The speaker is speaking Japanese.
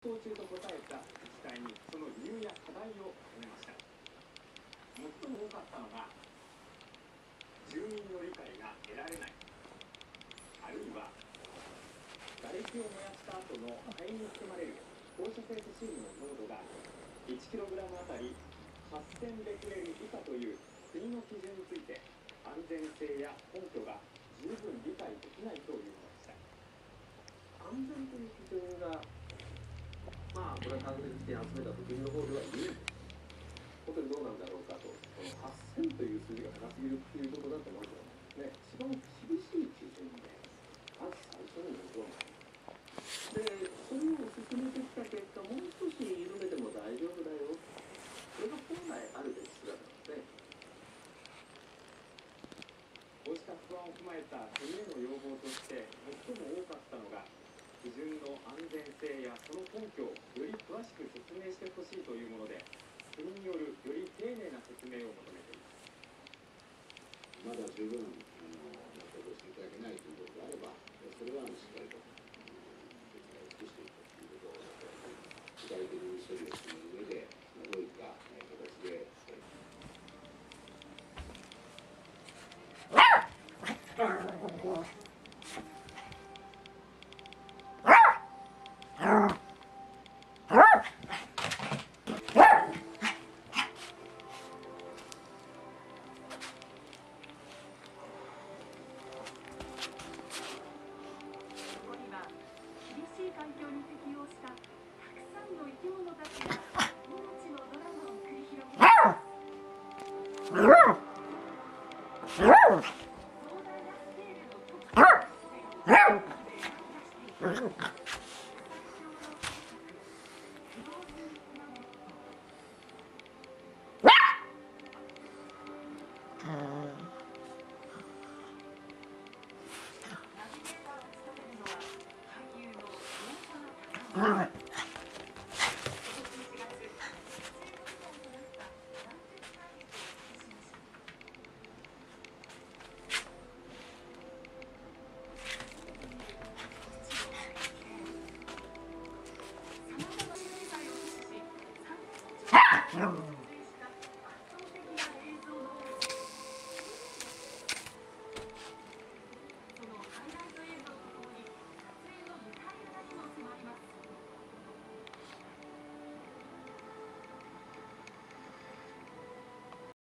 討中と答えた自治体にその理由や課題を尋ねました。最も多かったのが住民の理解が得られない、あるいは瓦礫を燃やした後の灰に含まれる放射性セシウムの濃度が 1kg あたり8000ベクレル以下という国の基準について安全性や根拠が十分理解できないというのでした。安全という基準が、これは科学的知見を集めた国の方では言うんです。本当にどうなんだろうかと、8000という数字が高すぎるということだと思うんですね。一番厳しい基準で、まず最初に求める。で、それを進めてきた結果、もう少し緩めても大丈夫だよ。それが本来あるべき姿なんですね。こうした不安を踏まえた国への要望として最も多かったのが、基準の安全性やその根拠をより詳しく説明してほしいというもので、国によるより丁寧な説明を求めています。まだ十分納得していただけないということであれば、それはしっかりと説明を尽くしていくということを具体的に処理をする上で、どういった形で環境に適応したたくさんの生き物たちが命のドラマを繰り広げます。壮大なスケールの特徴を生み出しています。Yeah.